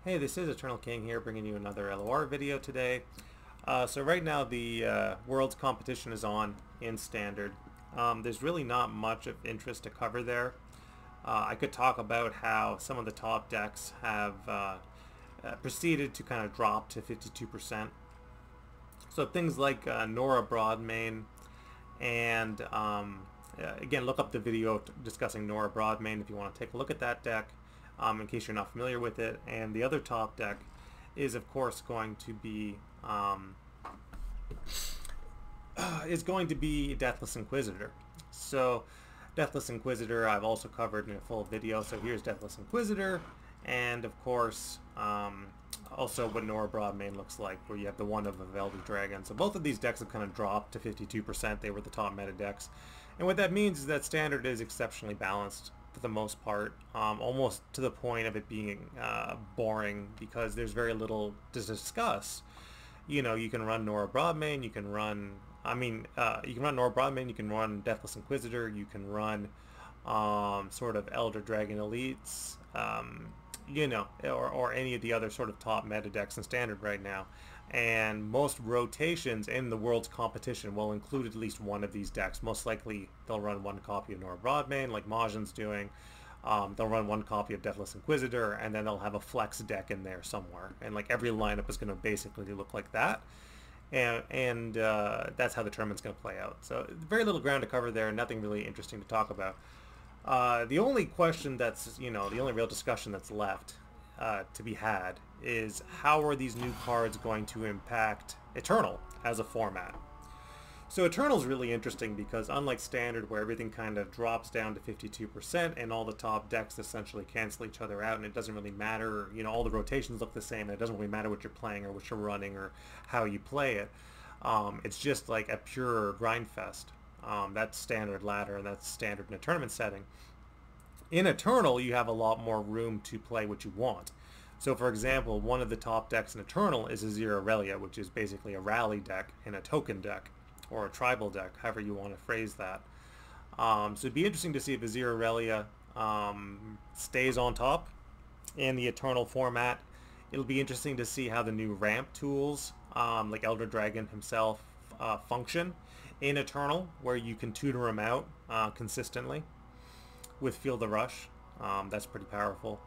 Hey, this is Eternal King here, bringing you another LOR video today. So right now the Worlds competition is on in Standard. There's really not much of interest to cover there. I could talk about how some of the top decks have proceeded to kind of drop to 52%. So things like Nora Broadmane and again, look up the video discussing Nora Broadmane if you want to take a look at that deck. In case you're not familiar with it. And the other top deck is of course going to be Deathless Inquisitor. So Deathless Inquisitor I've also covered in a full video. So here's Deathless Inquisitor, and of course also what Nora Broadmane looks like, where you have the one of a Elder Dragon. So both of these decks have kind of dropped to 52%. They were the top meta decks, and what that means is that Standard is exceptionally balanced for the most part, almost to the point of it being boring, because there's very little to discuss. You know, you can run Nora Broadmane, you can run, you can run Nora Broadmane, you can run Deathless Inquisitor, you can run sort of Elder Dragon Elites, you know, or any of the other sort of top meta decks in Standard right now. And most rotations in the World's competition will include at least one of these decks. Most likely they'll run one copy of Nora Broadmane, like Majin's doing. They'll run one copy of Deathless Inquisitor, and then they'll have a flex deck in there somewhere. And like every lineup is going to basically look like that. And that's how the tournament's going to play out. So very little ground to cover there, nothing really interesting to talk about. The only question that's, you know, the only real discussion that's left to be had is how are these new cards going to impact Eternal as a format. So Eternal is really interesting because unlike Standard, where everything kind of drops down to 52% and all the top decks essentially cancel each other out and it doesn't really matter, you know, all the rotations look the same and it doesn't really matter what you're playing or what you're running or how you play it. It's just like a pure grind fest. That's Standard ladder, and that's Standard in a tournament setting. In Eternal, you have a lot more room to play what you want. So for example, one of the top decks in Eternal is Azir Aurelia, which is basically a rally deck and a token deck, or a tribal deck, however you want to phrase that. So it'd be interesting to see if Azir Aurelia stays on top in the Eternal format. It'll be interesting to see how the new ramp tools, like Elder Dragon himself, function in Eternal, where you can tutor him out consistently with Feel the Rush. That's pretty powerful.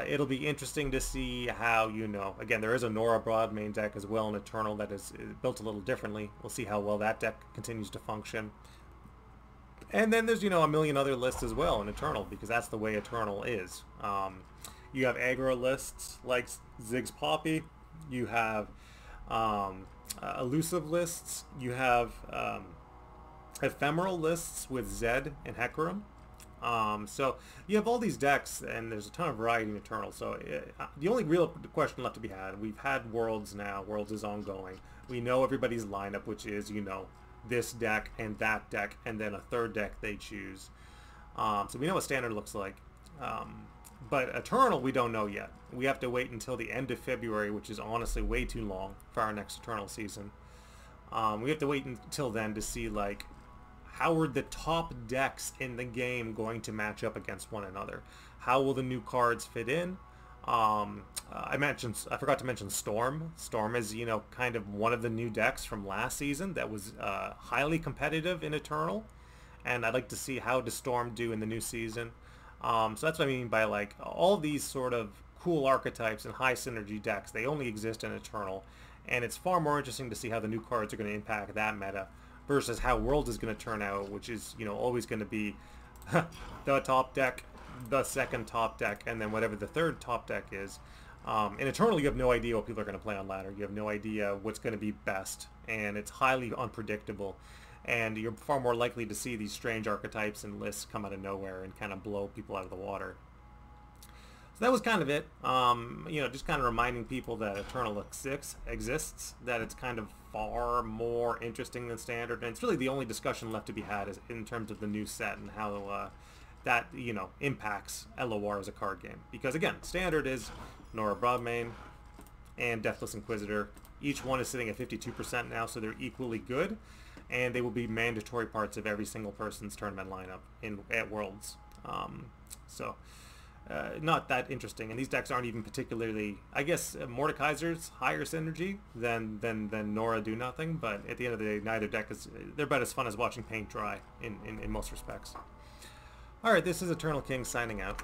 It'll be interesting to see how, you know, again, there is a Nora Broadmane deck as well in Eternal that is built a little differently. We'll see how well that deck continues to function. And then there's, you know, a million other lists as well in Eternal, because that's the way Eternal is. You have aggro lists like Ziggs Poppy. You have elusive lists. You have ephemeral lists with Zed and Hecarim. So you have all these decks, and there's a ton of variety in Eternal. So the only real question left to be had, we've had Worlds now. Worlds is ongoing. We know everybody's lineup, which is, you know, this deck and that deck, and then a third deck they choose. So we know what Standard looks like. But Eternal, we don't know yet. We have to wait until the end of February, which is honestly way too long for our next Eternal season. We have to wait until then to see, like, how are the top decks in the game going to match up against one another? How will the new cards fit in? I forgot to mention Storm. Storm is, you know, kind of one of the new decks from last season that was highly competitive in Eternal, and I'd like to see how does Storm do in the new season. So that's what I mean by, like, all these sort of cool archetypes and high synergy decks. They only exist in Eternal, and it's far more interesting to see how the new cards are going to impact that meta versus how World is going to turn out, which is, you know, always going to be the top deck, the second top deck, and then whatever the third top deck is. In Eternal, you have no idea what people are going to play on ladder. You have no idea what's going to be best, and it's highly unpredictable. And you're far more likely to see these strange archetypes and lists come out of nowhere and kind of blow people out of the water. So that was kind of it. You know, just kind of reminding people that Eternal exists, that it's kind of far more interesting than Standard, and it's really the only discussion left to be had is in terms of the new set and how that, you know, impacts LOR as a card game. Because again, Standard is Nora Broadmane and Deathless Inquisitor. Each one is sitting at 52% now, so they're equally good, and they will be mandatory parts of every single person's tournament lineup at Worlds. So not that interesting. And these decks aren't even particularly, I guess, Mordekaiser's higher synergy than Nora Do Nothing, but at the end of the day, neither deck is, they're about as fun as watching paint dry in most respects. Alright, this is Eternal King signing out.